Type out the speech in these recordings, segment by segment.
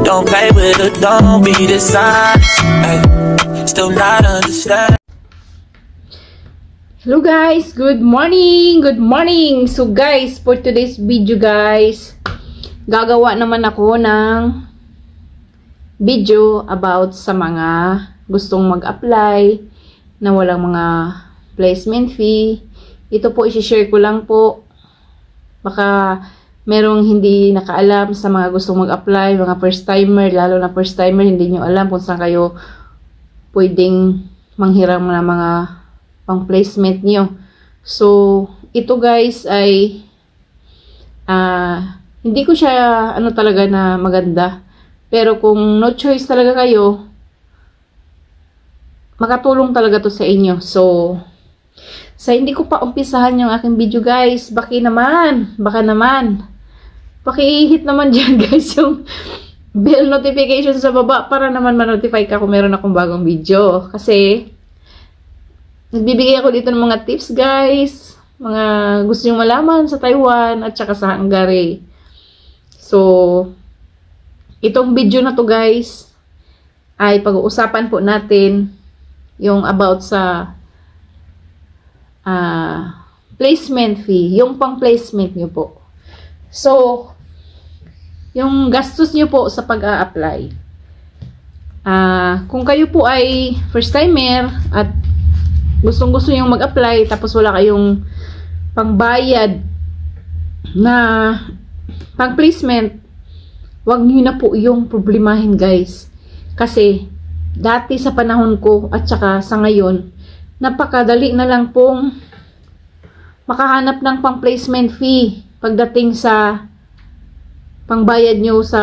Don't play with her, don't be dishonest. Ay, still not understand. Hello guys, good morning, good morning. So guys, for today's video guys, gagawa naman ako ng video about sa mga gustong mag-apply na walang mga placement fee. Ito po i-share ko lang po, baka merong hindi nakaalam sa mga gustong mag-apply, mga first timer, lalo na first timer, hindi nyo alam kung saan kayo pwedeng manghiram na mga pang placement nyo. So, ito guys ay hindi ko siya talaga na maganda. Pero kung no choice talaga kayo, makatulong talaga to sa inyo. So, sa hindi ko pa umpisahan yung aking video guys, baka naman, paki-hit naman dyan guys yung bell notification sa baba para naman ma-notify ka kung meron akong bagong video. Kasi, nagbibigay ako dito ng mga tips guys, mga gusto nyo malaman sa Taiwan at saka sa Hungary. So, itong video na to guys, ay pag-uusapan po natin yung about sa placement fee, yung pang placement nyo po. So, yung gastos nyo po sa pag-a-apply. Kung kayo po ay first timer at gustong-gusto yung mag-apply tapos wala kayong pangbayad na pang-placement, wag nyo na po yung problemahin guys. Kasi dati sa panahon ko at saka sa ngayon, napakadali na lang pong makahanap ng pang-placement fee pagdating sa pangbayad nyo sa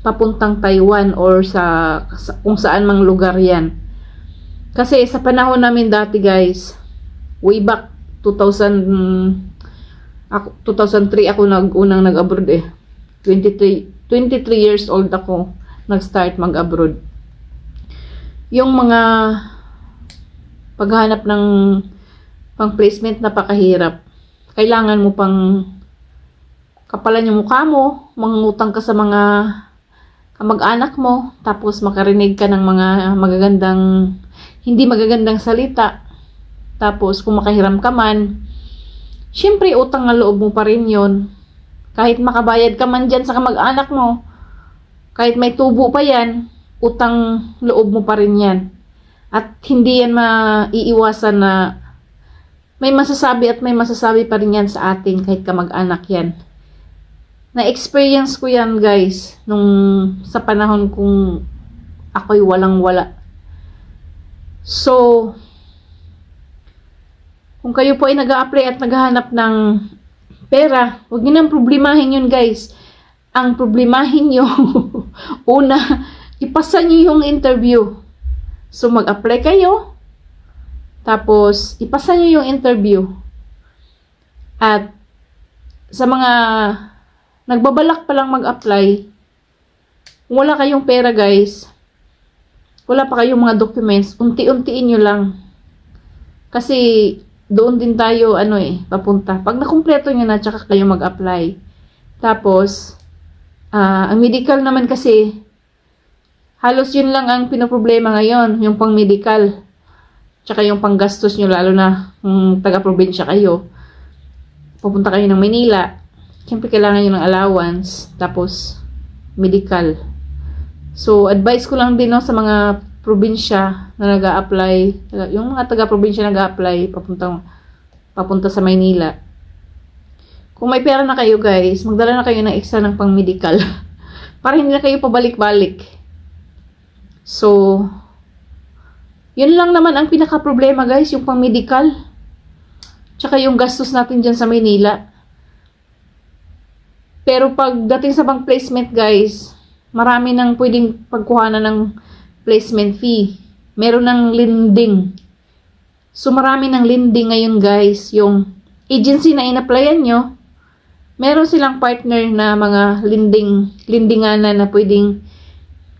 papuntang Taiwan or sa kung saan mang lugar yan. Kasi sa panahon namin dati guys, way back 2003 ako unang nag-abroad eh. 23 years old ako nag-start mag-abroad. Yung mga paghanap ng pang-placement napakahirap. Kailangan mo pang kapalan yung mukha mo, mangungutang ka sa mga kamag-anak mo, tapos makarinig ka ng mga hindi magagandang salita. Tapos, kung makahiram ka man, syempre, utang na loob mo pa rin yun. Kahit makabayad ka man dyan sa kamag-anak mo, kahit may tubo pa yan, utang loob mo pa rin yan. At hindi yan maiiwasan na may masasabi at may masasabi pa rin yan sa atin kahit kamag-anak yan. Na-experience ko yan guys, sa panahon kung ako'y walang-wala. So, kung kayo po ay nag-a-apply at naghahanap ng pera, huwag nyo nang problemahin yun guys. Ang problemahin nyo, una, ipasa nyo yung interview. So, mag-apply kayo, tapos ipasa nyo yung interview. At sa mga nagbabalak pa lang mag-apply, kung wala kayong pera guys, wala pa kayong mga documents, unti-untiin nyo lang. Kasi, doon din tayo, papunta. Pag nakumpleto nyo na, tsaka kayo mag-apply. Tapos, ang medical naman kasi, halos yun lang ang pinoproblema ngayon, yung pang-medical. Tsaka yung panggastos nyo, lalo na kung taga-probinsya kayo. Pupunta kayo ng Manila. Siyempre, kailangan nyo ng allowance. Tapos, medical. So, advice ko lang din sa mga probinsya na nag-a-apply, yung mga taga-probinsya nag-a-apply, papunta sa Maynila. Kung may pera na kayo guys, magdala na kayo ng extra ng pang-medical. Para hindi na kayo pabalik-balik. So, yun lang naman ang pinaka-problema guys, yung pang-medical. Tsaka yung gastos natin dyan sa Maynila. Pero pagdating sa pang placement guys, marami nang pwedeng pagkuhanan ng placement fee. Meron ng lending. So marami ng lending ngayon guys. Yung agency na in-applyan nyo, meron silang partner na mga lendinganan na pwedeng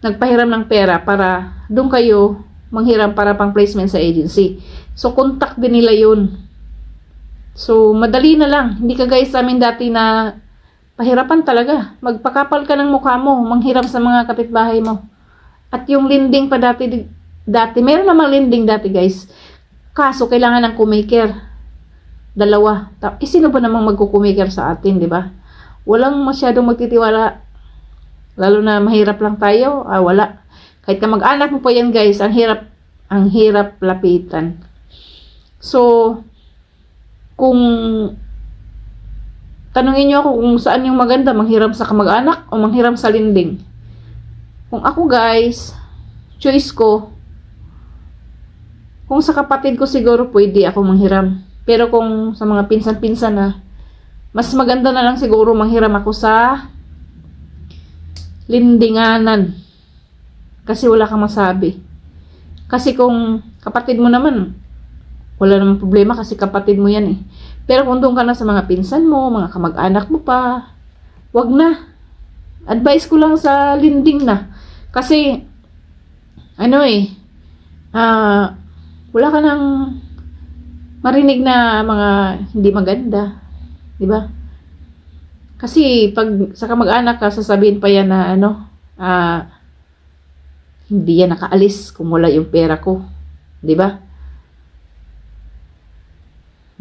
nagpahiram ng pera para doon kayo manghiram para pang placement sa agency. So contact din nila yun. So madali na lang. Hindi ka guys sa amin dati na pahirapan talaga. Magpakapal ka ng mukha mo, manghiram sa mga kapitbahay mo. At yung lending pa dati, meron namang lending dati guys. Kaso kailangan ng kumaker. Dalawa. Sino ba namang magkukumaker sa atin, di ba? Walang masyadong magtitiwala. Lalo na mahirap lang tayo, wala. Kahit ka mag-anak mo pa yan guys, ang hirap lapitan. So, kung tanungin niyo ako kung saan yung maganda, manghiram sa kamag-anak o manghiram sa lending. Kung ako guys, choice ko, kung sa kapatid ko siguro pwede ako manghiram. Pero kung sa mga pinsan-pinsan na, mas maganda na lang siguro manghiram ako sa lendinganan. Kasi wala kang masabi. Kasi kung kapatid mo naman, wala namang problema kasi kapatid mo yan eh. Pero kung doon ka na sa mga pinsan mo, mga kamag-anak mo pa, wag na. Advice ko lang sa lending na. Kasi, wala ka nang marinig na mga hindi maganda. Diba? Kasi pag sa kamag-anak ka, sasabihin pa yan na hindi yan nakaalis kung wala yung pera ko. Diba?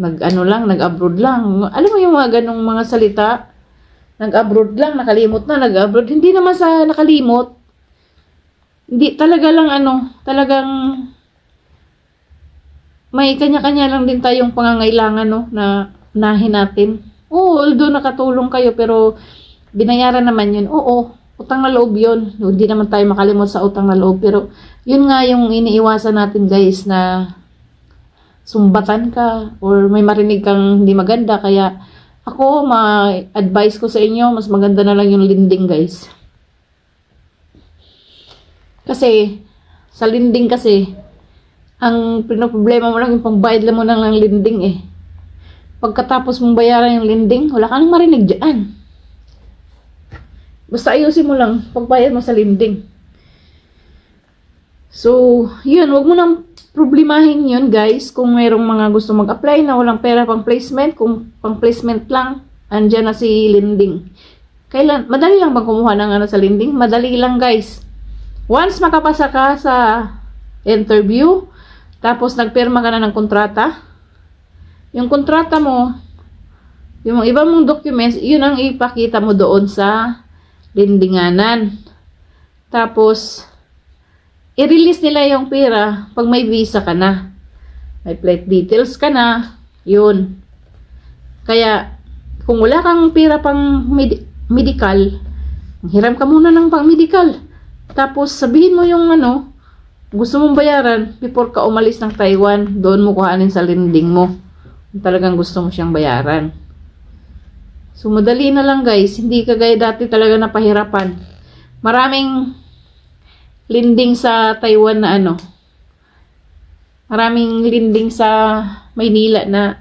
Nag-abroad lang. Alam mo yung mga ganong mga salita? Nag-abroad lang, nakalimot na, nag-abroad. Hindi naman sa nakalimot. Hindi, talaga lang talagang may kanya-kanya lang din tayong pangangailangan, na unahin natin. Oo, although nakatulong kayo, pero binayaran naman yun. Oo, utang na loob yun. Hindi naman tayo makalimot sa utang na loob. Pero yun nga yung iniiwasan natin guys, na sumbatan ka or may marinig kang hindi maganda. Kaya ako, ma-advise ko sa inyo, mas maganda na lang yung lending guys. Kasi sa lending kasi, ang pinoproblema mo lang yung pangbayad lang mo lang ng lending eh. Pagkatapos mong bayaran yung lending, wala ka nang marinig dyan. Basta ayusin mo lang pagbayad mo sa lending. So, yun, wag mo nang problemahin yun guys. Kung mayroong mga gusto mag-apply na walang pera pang placement, kung pang placement lang, andyan na si lending. Madali lang bang kumuha ng sa lending? Madali lang guys. Once makapasa ka sa interview, tapos nagpirma ka na ng kontrata, yung kontrata mo, yung iba mong documents, yun ang ipakita mo doon sa lendinganan. Tapos, i-release nila yung pera pag may visa ka na. May flight details ka na. Yun. Kaya, kung wala kang pera pang medical, hiram ka muna ng pang medical. Tapos, sabihin mo yung gusto mong bayaran before ka umalis ng Taiwan. Doon mo kuhanin sa lending mo. Kung talagang gusto mo siyang bayaran. So, madali na lang guys. Hindi kagaya dati talaga napahirapan. Maraming lending sa Taiwan na maraming lending sa Maynila na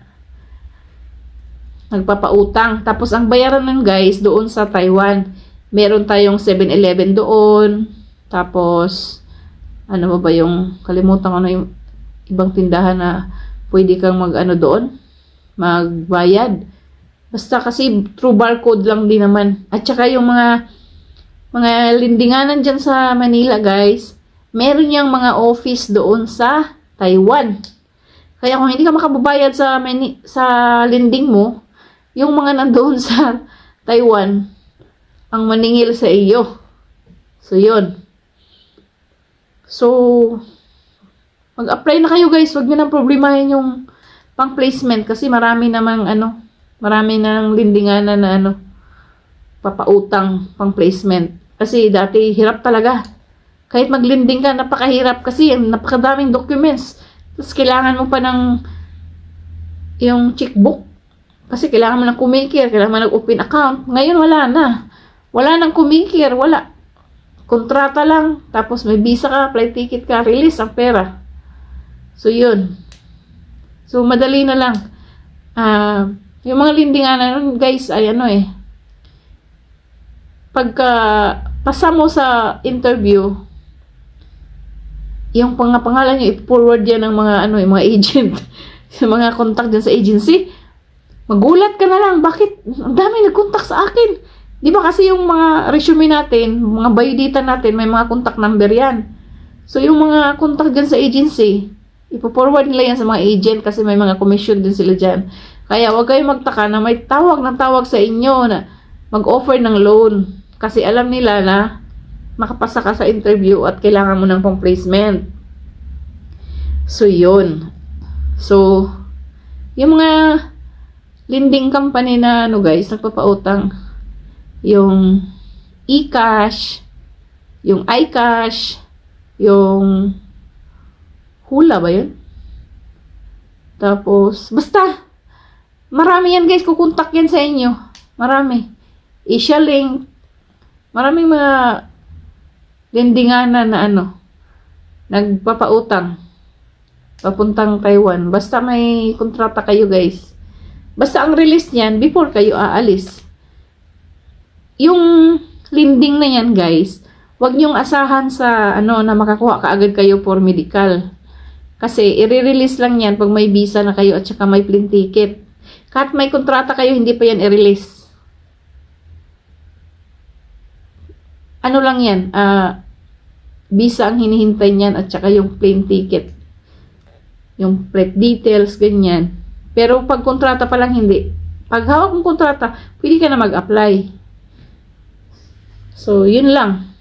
nagpapautang. Tapos, ang bayaran nun guys, doon sa Taiwan, meron tayong 7-Eleven doon. Tapos, ano ba yung, kalimutan ko na yung ibang tindahan na pwede kang doon, magbayad. Basta kasi through barcode lang din naman. At saka yung mga lendinganan dyan sa Manila guys, meron yung mga office doon sa Taiwan. Kaya kung hindi ka makababayad sa lending mo, yung mga nandoon sa Taiwan ang maningil sa iyo. So yun. So, mag-apply na kayo guys. Huwag nyo nang problemahin yung pang placement kasi marami namang marami nang lendinganan na papautang pang placement. Kasi dati hirap talaga. Kahit maglending ka, napakahirap kasi napakadaming documents. Tapos kailangan mo pa ng yung checkbook. Kasi kailangan mo ng kumikir, kailangan mo ng open account. Ngayon wala na. Wala nang kumikir, wala. Kontrata lang, tapos may visa ka, flight ticket ka, release ang pera. So, yun. So, madali na lang. Yung mga lendinganan, guys, ay pagka pasa mo sa interview, yung pangalan nyo, i-forward yan ng mga, yung mga agent, yung mga contact dyan sa agency. Magulat ka na lang, bakit ang dami nag-contact sa akin? Di ba kasi yung mga resume natin, mga biodata natin, may mga contact number yan. So yung mga contact dyan sa agency, ipo-forward nila yan sa mga agent kasi may mga commission din sila dyan. Kaya huwag kayong magtaka na may tawag ng tawag sa inyo na mag-offer ng loan. Kasi alam nila na makapasa ka sa interview at kailangan mo ng pang-placement. So yun. So, yung mga lending company na guys, nagpapautang, yung eCash, yung iCash, yung Hula ba yun? Tapos, basta, marami yan guys, kukontak yan sa inyo. Marami. Asia Link, maraming mga lendinganan na nagpapautang, papuntang Taiwan. Basta may kontrata kayo guys. Basta ang release niyan before kayo aalis. Yung lending na yan guys, wag niyong asahan sa na makakuha kaagad kayo for medical. Kasi i-release lang yan pag may visa na kayo at saka may plane ticket. Kahit may kontrata kayo, hindi pa yan i-release. Ano lang yan, visa ang hinihintay niyan at saka yung plane ticket. Yung flight details, ganyan. Pero pag kontrata pa lang, hindi. Pag hawak mong kontrata, pwede ka na mag-apply. So, yun lang.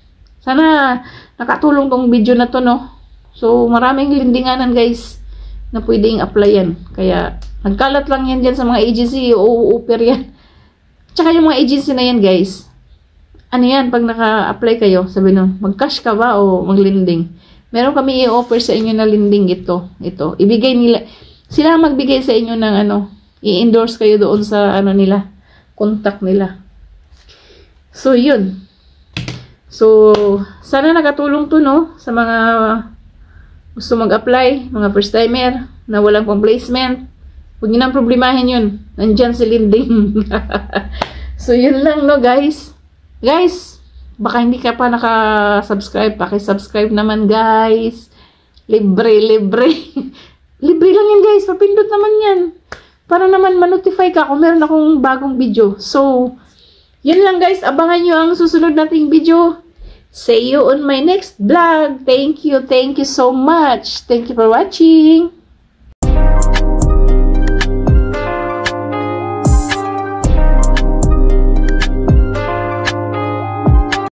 Sana nakatulong tong video na to, no? So, maraming lendinganan, guys, na pwedeng applyan. Kaya, nagkalat lang yan dyan sa mga agency, o-offer yan. Tsaka yung mga agency na yan, guys, ano yan, pag naka-apply kayo, sabi nun, mag-cash ka ba o mag-lending? Meron kami i-offer sa inyo na lending ito. Ibigay nila, sila magbigay sa inyo ng i-endorse kayo doon sa nila, contact nila. So, yun. So, sana nakatulong to, no? Sa mga gusto mag-apply, mga first timer, na walang pang placement. Huwag nyo nang problemahin yun. Nandyan si lending. So, yun lang, no, guys. Guys, baka hindi ka pa naka-subscribe. Paki-subscribe naman, guys. Libre. Libre lang yan, guys. Papindot naman yan. Para naman ma-notify ka kung meron akong bagong video. So, yun lang, guys. Abangan nyo ang susunod nating video. See you on my next vlog. Thank you so much. Thank you for watching.